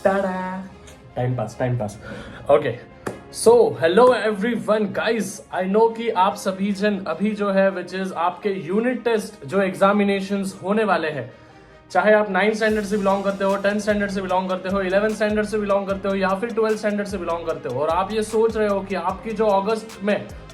Time pass okay. So hello everyone guys, I know कि आप सभी जन अभी जो है विच इज आपके यूनिट टेस्ट जो एग्जामिनेशंस होने वाले हैं, चाहे आप 9th स्टैंडर्ड से बिलोंग करते हो, 10th स्टैंडर्ड से बिलोंग करते हो, 11th स्टैंडर्ड से बिलोंग करते हो या फिर 12th स्टैंडर्ड से बिलोंग करते हो, और आप ये सोच रहे हो कि आपकी जो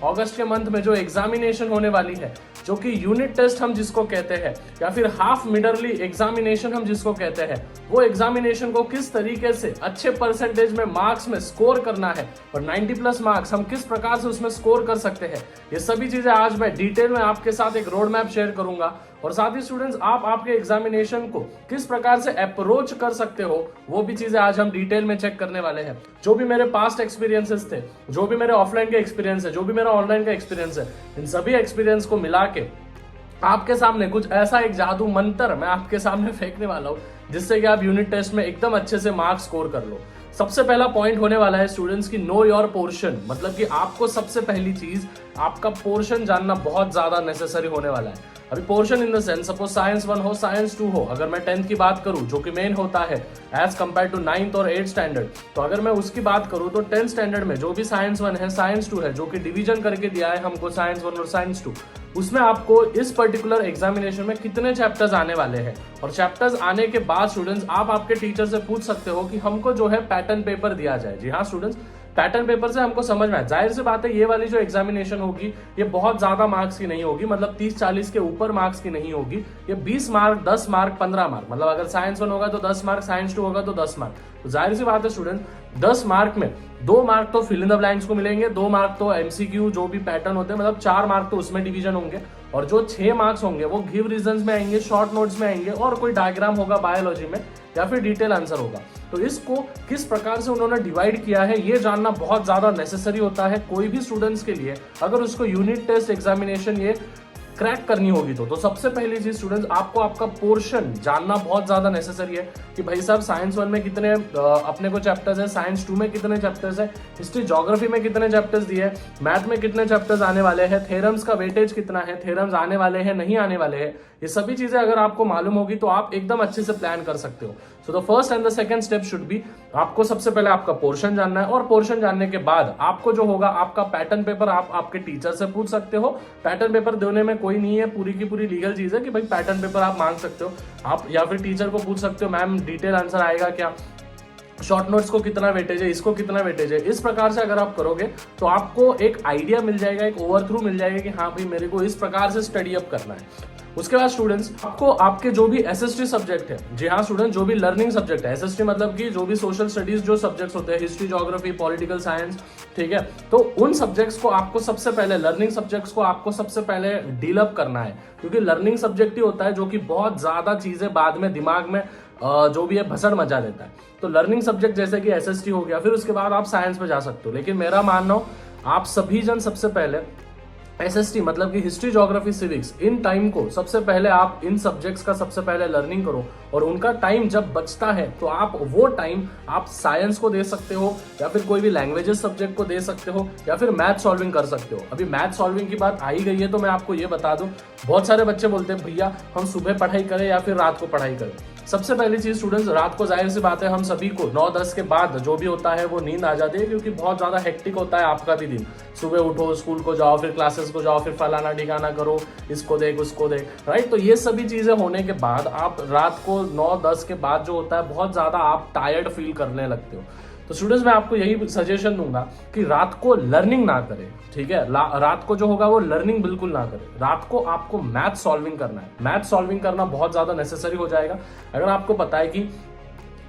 अगस्त के मंथ में जो एग्जामिनेशन होने वाली है, जो कि यूनिट टेस्ट हम जिसको कहते हैं या फिर हाफ मिडरली एग्जामिनेशन हम जिसको कहते हैं, वो एग्जामिनेशन को किस तरीके से अच्छे परसेंटेज में मार्क्स में स्कोर करना है और 90+ मार्क्स हम किस प्रकार से उसमें स्कोर कर सकते हैं, ये सभी चीजें आज मैं डिटेल में आपके साथ एक रोड मैप शेयर करूंगा। और साथ ही स्टूडेंट्स, आप आपके एग्जामिनेशन को किस प्रकार से अप्रोच कर सकते हो, वो भी चीजें आज हम डिटेल में चेक करने वाले हैं। जो भी मेरे पास्ट एक्सपीरियंसेस थे, जो भी मेरे ऑफलाइन के एक्सपीरियंस है, जो भी मेरा ऑनलाइन का एक्सपीरियंस है, इन सभी एक्सपीरियंस को मिला के आपके सामने कुछ ऐसा एक जादू मंत्र मैं आपके सामने फेंकने वाला हूं, जिससे कि आप यूनिट टेस्ट में एकदम अच्छे से मार्क्स स्कोर कर लो। सबसे पहला पॉइंट होने वाला है स्टूडेंट्स की नो योर पोर्शन, मतलब कि आपको सबसे पहली चीज आपका पोर्शन जानना बहुत ज्यादा नेसेसरी होने वाला है। अभी portion in the sense, suppose science 1 हो, साइंस 2 हो, अगर मैं 10th की बात करूं जो कि मेन होता है एज कंपेयर टू 9th और 8th स्टैंडर्ड, तो अगर मैं उसकी बात करूं तो 10th स्टैंडर्ड में जो भी साइंस 1 है, साइंस 2 है, जो कि डिवीजन करके दिया है हमको साइंस 1 और साइंस 2, उसमें आपको इस पर्टिकुलर एग्जामिनेशन में कितने चैप्टर्स आने वाले हैं, और चैप्टर्स आने के बाद स्टूडेंट्स आप आपके टीचर से पूछ सकते हो कि हमको जो है पैटर्न पेपर दिया जाए। जी हाँ स्टूडेंट्स, पैटर्न पेपर से हमको समझ में आए, जाहिर सी बात है ये वाली जो एग्जामिनेशन होगी ये बहुत ज्यादा मार्क्स की नहीं होगी, मतलब 30-40 के ऊपर मार्क्स की नहीं होगी, ये 20 मार्क, 10 मार्क, 15 मार्क, मतलब अगर साइंस 1 होगा तो 10 मार्क, साइंस 2 होगा तो 10 मार्क। तो जाहिर सी बात है स्टूडेंट, 10 मार्क में 2 मार्क तो फिल इन द ब्लैंक्स को मिलेंगे, 2 मार्क तो एमसीक्यू जो भी पैटर्न होते हैं, मतलब 4 मार्क तो उसमें डिवीजन होंगे, और जो 6 मार्क्स होंगे वो गिव रीजंस में आएंगे, शॉर्ट नोट्स में आएंगे, और कोई डायग्राम होगा बायोलॉजी में या फिर डिटेल आंसर होगा। तो इसको किस प्रकार से उन्होंने डिवाइड किया है ये जानना बहुत ज्यादा नेसेसरी होता है कोई भी स्टूडेंट्स के लिए, अगर उसको यूनिट टेस्ट एग्जामिनेशन ये क्रैक करनी होगी तो सबसे पहली चीज स्टूडेंट्स, आपको आपका पोर्शन जानना बहुत ज्यादा नेसेसरी है कि भाई साहब साइंस 1 में कितने अपने को चैप्टर्स है, साइंस 2 में कितने चैप्टर्स है, हिस्ट्री ज्योग्राफी में कितने चैप्टर्स दिए हैं, मैथ में कितने चैप्टर्स आने वाले हैं, थ्योरम्स का वेटेज कितना है, थ्योरम्स आने वाले हैं नहीं आने वाले हैं, ये सभी चीजें अगर आपको मालूम होगी तो आप एकदम अच्छे से प्लान कर सकते हो। So the first and the second step should be, आपको सबसे पहले आपका पोर्शन जानना है, और पोर्शन जानने के बाद आपको जो होगा आपका पैटर्न पेपर आप आपके टीचर से पूछ सकते हो। पैटर्न पेपर देने में कोई नहीं है, पूरी की पूरी लीगल चीज है कि भाई पैटर्न पेपर आप मांग सकते हो, आप या फिर टीचर को पूछ सकते हो मैम डिटेल आंसर आएगा क्या, शॉर्ट नोट्स को कितना वेटेज है, इसको कितना वेटेज है। इस प्रकार से अगर आप करोगे तो आपको एक आइडिया मिल जाएगा, एक ओवरथ्रू मिल जाएगा कि हाँ भाई मेरे को इस प्रकार से स्टडी अप करना है। उसके बाद स्टूडेंट्स, आपको आपके जो भी एसएसटी सब्जेक्ट है, जी हाँ स्टूडेंट, जो भी लर्निंग सब्जेक्ट है, एसएसटी मतलब कि जो भी सोशल स्टडीज जो सब्जेक्ट्स होते हैं, हिस्ट्री ज्योग्राफी पॉलिटिकल साइंस, ठीक है, तो उन सब्जेक्ट्स को आपको सबसे पहले, लर्निंग सब्जेक्ट्स को आपको सबसे पहले डील अप करना है, क्योंकि लर्निंग सब्जेक्ट ही होता है जो कि बहुत ज्यादा चीजें बाद में दिमाग में जो भी है भसड़ मचा देता है। तो लर्निंग सब्जेक्ट जैसे कि एसएसटी हो गया, फिर उसके बाद आप साइंस पे जा सकते हो, लेकिन मेरा मानना हो आप सभी जन सबसे पहले एसएसटी मतलब कि history geography civics, in time को सबसे पहले आप इन सब्जेक्ट्स का सबसे पहले लर्निंग करो, और उनका टाइम जब बचता है तो आप वो टाइम आप साइंस को दे सकते हो, या फिर कोई भी लैंग्वेजेस सब्जेक्ट को दे सकते हो, या फिर मैथ सॉल्विंग कर सकते हो। अभी मैथ सॉल्विंग की बात आई गई है तो मैं आपको ये बता दूं, बहुत सारे बच्चे बोलते हैं भैया हम सुबह पढ़ाई करें या फिर रात को पढ़ाई करें। सबसे पहली चीज स्टूडेंट्स, रात को जाहिर सी बात है हम सभी को 9-10 के बाद जो भी होता है वो नींद आ जाती है, क्योंकि बहुत ज्यादा हेक्टिक होता है आपका भी दिन। सुबह उठो, स्कूल को जाओ, फिर क्लासेस को जाओ, फिर फलाना ठिकाना करो, इसको देख उसको देख, राइट। तो ये सभी चीजें होने के बाद आप रात को 9-10 के बाद जो होता है बहुत ज्यादा आप टायर्ड फील करने लगते हो। तो स्टूडेंट्स मैं आपको यही सजेशन दूंगा कि रात को लर्निंग ना करें, ठीक है, रात को जो होगा वो लर्निंग बिल्कुल ना करें। रात को आपको मैथ सॉल्विंग करना है, मैथ सॉल्विंग करना बहुत ज्यादा नेसेसरी हो जाएगा। अगर आपको पता है कि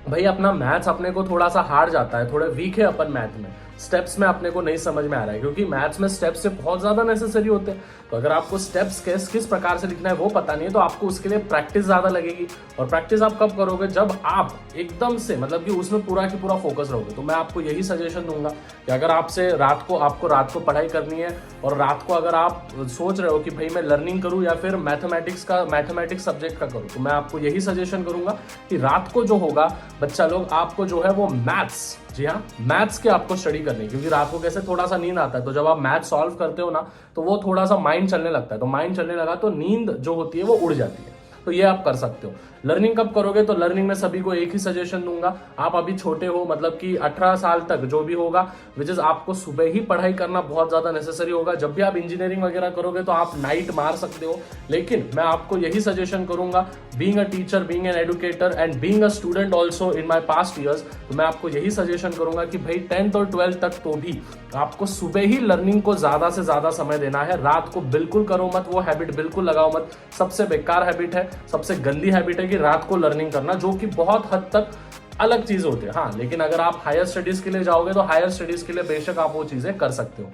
भाई अपना मैथ्स अपने को थोड़ा सा हार्ड जाता है, थोड़े वीक है अपन मैथ में, स्टेप्स में अपने को नहीं समझ में आ रहा है, क्योंकि मैथ्स में स्टेप्स से बहुत ज्यादा नेसेसरी होते हैं। तो अगर आपको स्टेप्स किस प्रकार से लिखना है वो पता नहीं है, तो आपको उसके लिए प्रैक्टिस ज्यादा लगेगी। और प्रैक्टिस आप कब करोगे, जब आप एकदम से मतलब कि उसमें पूरा की पूरा फोकस रहोगे। तो मैं आपको यही सजेशन दूंगा कि अगर आपसे आपको रात को पढ़ाई करनी है, और रात को अगर आप सोच रहे हो कि भाई मैं लर्निंग करूं या फिर मैथमेटिक्स सब्जेक्ट का करूं, तो मैं आपको यही सजेशन करूंगा कि रात को जो होगा बच्चा लोग, आपको जो है वो मैथ्स, जी हाँ मैथ्स के आपको स्टडी करनी है, क्योंकि रात को कैसे थोड़ा सा नींद आता है, तो जब आप मैथ सॉल्व करते हो ना तो वो थोड़ा सा माइंड चलने लगता है, तो माइंड चलने लगा तो नींद जो होती है वो उड़ जाती है। तो ये आप कर सकते हो। लर्निंग कब करोगे, तो लर्निंग में सभी को एक ही सजेशन दूंगा, आप अभी छोटे हो, मतलब कि 18 साल तक जो भी होगा, विच इज आपको सुबह ही पढ़ाई करना बहुत ज्यादा नेसेसरी होगा। जब भी आप इंजीनियरिंग वगैरह करोगे तो आप नाइट मार सकते हो, लेकिन मैं आपको यही सजेशन करूंगा, being a teacher, being an educator and being a student also in my past years, तो मैं आपको यही सजेशन करूंगा कि भाई 10th और 12th तक तो भी आपको सुबह ही लर्निंग को ज्यादा से ज्यादा समय देना है। रात को बिल्कुल करो मत, वो हैबिट बिल्कुल लगाओ मत, सबसे बेकार हैबिट है, सबसे गंदी हैबिट है कि रात को लर्निंग करना, जो कि बहुत हद तक अलग चीज होती है। हाँ, लेकिन अगर आप हायर स्टडीज के लिए जाओगे तो हायर स्टडीज के लिए बेशक आप वो चीजें कर सकते हो।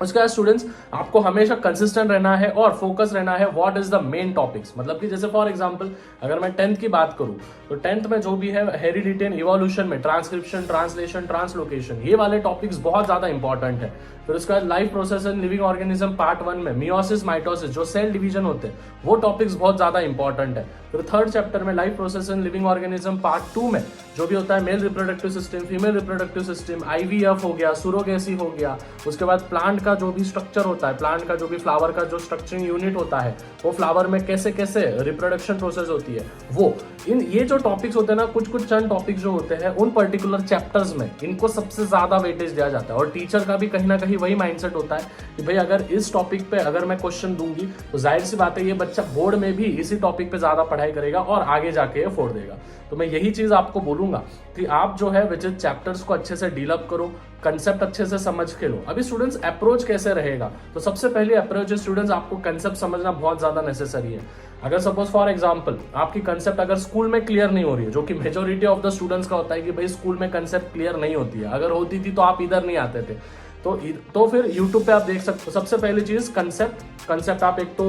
उसके बाद स्टूडेंट्स, आपको हमेशा कंसिस्टेंट रहना है और फोकस रहना है what is the main topics. मतलब कि जैसे फॉर एग्जांपल अगर मैं 10th की बात करूं तो 10th में जो भी है हेरिडिटी एंड इवोल्यूशन में ट्रांसक्रिप्शन, ट्रांसलेशन, ट्रांसलोकेशन, ये वाले टॉपिक्स बहुत ज्यादा इंपॉर्टेंट है। फिर उसके बाद life process and living organism part 1 में मियोसिस, माइटोसिस, जो सेल डिवीजन होते हैं, वो टॉपिक्स बहुत ज्यादा इंपॉर्टेंट है। फिर 3rd चैप्टर में life process and living organism part 2 में जो भी होता है male reproductive system, female reproductive system, IVF हो गया, सुरोगेसी हो गया, उसके बाद प्लांट का जो भी स्ट्रक्चर होता है, प्लांट का जो भी फ्लावर का जो स्ट्रक्चरिंग यूनिट होता है, वो फ्लावर में कैसे कैसे रिप्रोडक्शन प्रोसेस होती है, वो ये जो टॉपिक्स होते हैं ना, कुछ चंद टॉपिक्स जो होते हैं उन पर्टिकुलर चैप्टर्स में इनको सबसे ज्यादा वेटेज दिया जाता है। और टीचर का भी कहीं ना कहीं वही माइंडसेट होता है कि भाई अगर इस टॉपिक पे अगर मैं क्वेश्चन दूंगी तो जाहिर सी बात है ये बच्चा बोर्ड में भी इसी टॉपिक पे ज्यादा पढ़ाई करेगा और आगे जाके फोड़ देगा। तो मैं यही चीज आपको बोलूंगा कि आप जो है विच चैप्टर्स को अच्छे से डीलअप करो, कंसेप्ट अच्छे से समझ के लो। अभी स्टूडेंट्स अप्रोच कैसे रहेगा, तो सबसे पहले अप्रोच है स्टूडेंट्स, आपको कंसेप्ट समझना बहुत ज्यादा नेसेसरी है। अगर सपोज फॉर एग्जांपल आपकी कंसेप्ट अगर स्कूल में क्लियर नहीं हो रही है, जो कि मेजोरिटी ऑफ द स्टूडेंट्स का होता है कि भाई स्कूल में कंसेप्ट क्लियर नहीं होती है, अगर होती थी तो आप इधर नहीं आते थे, तो फिर यूट्यूब पे आप देख सकते हो। सबसे पहली चीज कंसेप्ट आप एक तो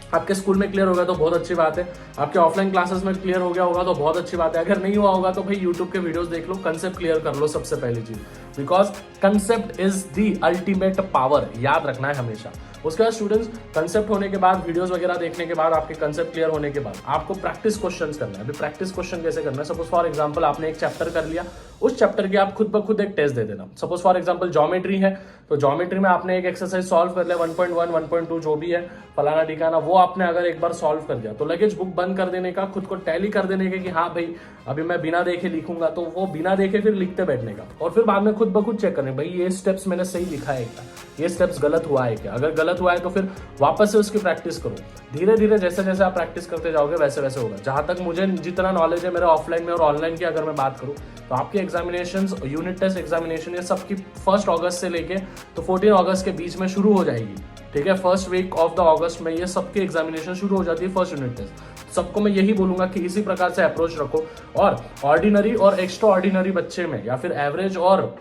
आपके स्कूल में क्लियर होगा तो बहुत अच्छी बात है, आपके ऑफलाइन क्लासेस में क्लियर हो गया होगा तो बहुत अच्छी बात है, अगर नहीं हुआ होगा तो भाई यूट्यूब के वीडियोस देख लो, कंसेप्ट क्लियर कर लो सबसे पहली चीज, because concept is the ultimate power, याद रखना है हमेशा। उसके बाद स्टूडेंट्स, कंसेप्ट होने के बाद, वीडियोस वगैरह देखने के बाद, आपके कंसेप्ट क्लियर होने के बाद आपको प्रैक्टिस क्वेश्चंस करना है। अभी प्रैक्टिस क्वेश्चन कैसे करना है, सपोज फॉर एग्जांपल आपने एक चैप्टर कर लिया, उस चैप्टर की आप खुद ब खुद एक टेस्ट दे देना। सपोज फॉर एग्जांपल ज्योमेट्री है, तो ज्योमेट्री में आपने एक एक्सरसाइज सॉल्व कर लिया, 1.1, 1.2 जो भी है फलाना ठिकाना, वो आपने अगर एक बार सॉल्व कर दिया तो लगेज बुक बंद कर देने का, खुद को टैली कर देने के कि हाँ भाई अभी मैं बिना देखे लिखूंगा, तो वो बिना देखे फिर लिखते बैठने का, और फिर बाद में खुद ब खुद चेक करने भाई ये स्टेप्स मैंने सही लिखा है क्या, ये स्टेप्स गलत हुआ है क्या, अगर गलत हुआ है तो फिर वापस से उसकी प्रैक्टिस करो। धीरे धीरे जैसे जैसे आप प्रैक्टिस करते जाओगे वैसे वैसे होगा। जहां तक मुझे जितना नॉलेज है मेरे ऑफलाइन में और ऑनलाइन की अगर मैं बात करूं तो आपकी एग्जामिनेशंस, यूनिट टेस्ट एग्जामिनेशन, ये सबकी 1 अगस्त से लेके तो 14 अगस्त के बीच में शुरू हो जाएगी, ठीक है। फर्स्ट वीक ऑफ द अगस्त में ये सबकी एग्जामिनेशन शुरू हो जाती है, फर्स्ट यूनिट टेस्ट। सबको मैं यही बोलूंगा कि इसी प्रकार से अप्रोच रखो, और ऑर्डिनरी और एक्स्ट्रा ऑर्डिनरी बच्चे में या फिर एवरेज और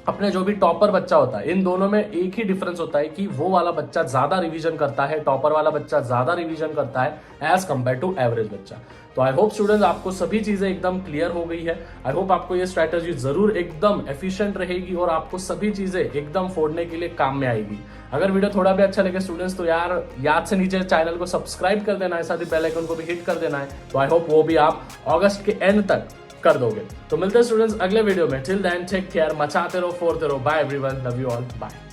अपने जो भी टॉपर बच्चा होता है, इन दोनों में एक ही डिफरेंस होता है कि वो वाला बच्चा ज्यादा रिवीजन करता है, टॉपर वाला बच्चा ज्यादा रिवीजन करता है एज कंपेयर टू एवरेज बच्चा। तो आई होप स्टूडेंट्स आपको सभी चीजें एकदम क्लियर हो गई है। आई होप आपको ये स्ट्रैटेजी जरूर एकदम एफिशिएंट रहेगी और आपको सभी चीजें एकदम फोड़ने के लिए काम में आएगी। अगर वीडियो थोड़ा भी अच्छा लगे स्टूडेंट्स तो यार याद से नीचे चैनल को सब्सक्राइब कर देना है, साथ ही बेल आइकन को भी हिट कर देना है। तो आई होप वो भी आप अगस्त के एंड तक कर दोगे। तो मिलते हैं स्टूडेंट्स अगले वीडियो में। टिल देन टेक केयर, मचाते रहो, फोड़ते रहो। Bye everyone, love you all, bye.